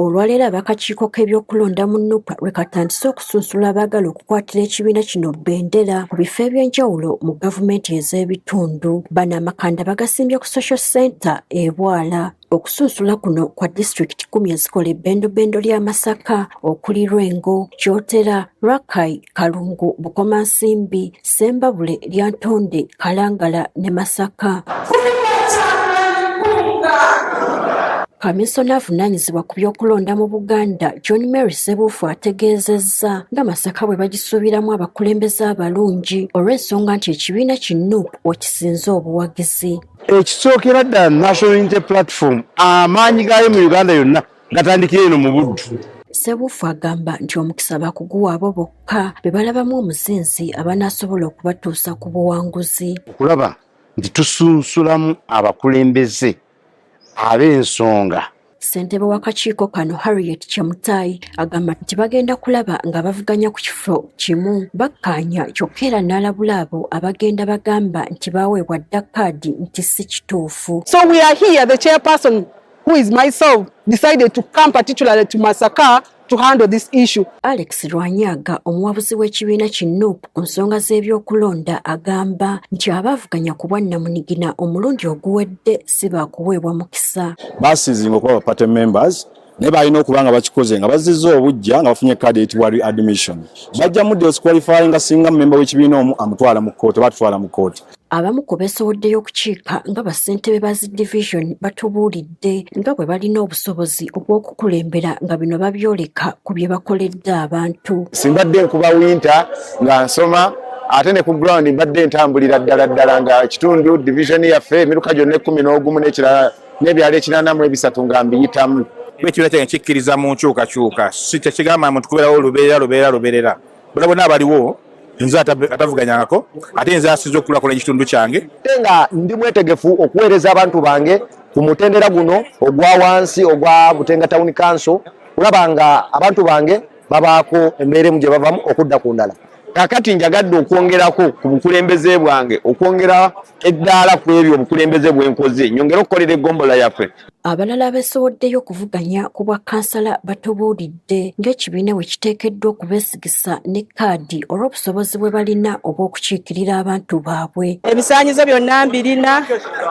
olwaleero abakakiiko k'ebyokulonda mu Nuupu lwe katandise okusunsula abaagala okukwatira ekibiina kino bbendera ku bifo eby'enjawulo mu gavumenti ez'ebitundu. Bano amakanda bagasimbye ku Social Center e Bwala. Okusunsula kuno kwa disitulikiti 10 ezikola ebbendobendo lya Masaka okuli Lwengo, Kyotera, Rakai, Kalungu, Bukomansimbi, Ssembabule, Lyantonde, Kalangala ne Masaka. Kamisona avunaanyizibwa ku by'okulonda mu Buganda, John Mary Ssebuufu ategeezezza nga Masaka bwe bagisuubiramu abakulembeze abalungi olw'ensonga nti ekibiina ki Nuupu wekisinze obuwagizi. Ekisookera ddala National Unity Platform amaanyi gaayo mu Uganda yonna gatandikira eno mu Buddu. Ssebuufu agamba nti omukisa bakuguwa abo bokka be balabamu omuzinzi abanaasobola okubatuusa ku buwanguzi. Okulaba nti tusunsulamu abakulembeze ab'ensonga. Ssentebe w'akakiiko kano Harriet Kyemutayi agamba nti bagenda kulaba nga bavuganya ku kifo kimu bakkaanya kyokka era n'alabula abo abagenda bagamba nti baaweebwa dda kaadi nti si kituufu. So we are here, the chairperson, who is myself, decided to come particularly to Masaka to handle this issue. Alex Lwanyaga, omuwabuzi w'ekibiina ki Nuupu ku nsonga z'ebyokulonda, agamba nti abaavuganya ku bwannamunigina omulundi oguwedde si baakuweebwa mukisa. Baasizinga okuba party members naye balina okuba nga bakikoze nga bazizza obujja nga bafunye kaadi eyitibwa readmission. Bajja mu disqualifying nga singa member w'ekibiina omu amutwala mu kkooti batwala mu kkooti. Abamu ku beesowoddeyo okukiika nga bassentebe ba zi division batubuulidde nga bwe balina obusobozi obw'okukulembera nga bino babyoleka ku bye bakoledde abantu. Simbadde nkuba winter nga nsoma ate ne ku ground mbadde ntambulira ddala nga kitundu division yaffe emiruka gyonna 11 n'ekirala n'ebyalo 83 nga mbiyitamu. Ekibiina kyange kikkiriza mu nkyukakyuka si tekigamba muntu kubeerawo lubeerera bonna abaliwo nze atavuganyako ate nze asize okukulaakulanya ekitundu kyange. Nga ndi mwetegefu okuweereza abantu bange ku mutendera guno ogwa wansi ogwa Butenga Town Council kulaba nga abantu bange babaako embeera emu gye bavamu okudda ku ndala. Kakati njagadde okwongerako ku bukulembeze bwange okwongera eddaala ku ebyo obukulembeze bwenkoze nyongera okukolera eggombola yaffe. Abalala abeesowoddeyo okuvuganya ku bwa kansala batubuulidde ng'ekibiina bwe kiteekeddwa okubeesigisa ne kaadi olw'obusobozi bwe balina obw'okukiikirira abantu baabwe. Ebisaanyizo byonna mbirina,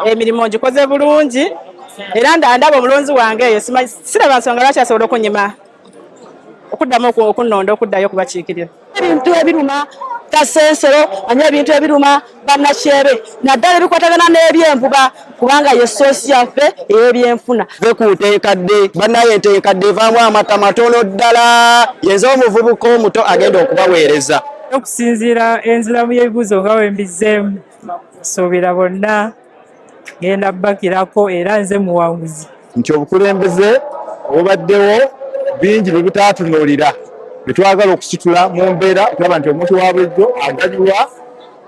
emirimu ngikoze bulungi era ndaba omulonzi wange eyo siraba nsonga lwaki asobola okunyima okuddamu okunnonda okuddayo okubakiikirira. Ebintu ebiruma kasensero anya ebintu ebiruma bannakyebe naddala ebikwatagana n'ebyenvuba kubanga ye soosi yaffe ey'ebyenfuna. Vekuteekadde bannaye enteekadde evaamu amata matono ddala yenze omuvubuka omuto agenda okubaweereza. Okusinziira enziramu y'ebibuuzo nga bwe mbizzeemu suubira bonna ngenda bakirako era nze muwanguzi. Nti obukulembeze obubaddewo bingi bye butaatunuulira betwagala okusitula mu mbeera okulaba nti omuntu wa bulijjo aganyulwa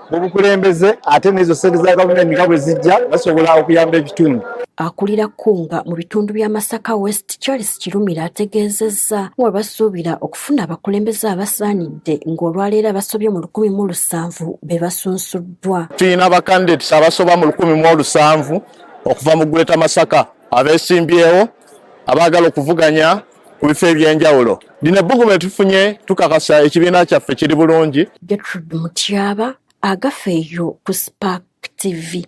mu bukulembeze ate n'ezo ssente za gavumenti nga bwe zijja basobola okuyamba ebitundu. Akulira Kkunga mu bitundu bya Masaka West Charles Kirumira ategeezezza nga basuubira okufuna abakulembeze abasaanidde ng'olwaleero abasobye mu 1700 be basunsuddwa. Tulina abakandidates abasoba mu 1700 okuva mu Greater Masaka abeesimbyewo abaagala okuvuganya ku bifo eby'enjawulo. Lino ebbugumu lye tufunye tukakasa ekibiina kyaffe kiri bulungi. Gertrude Mutyaba, Agafeeyo ku Spark TV.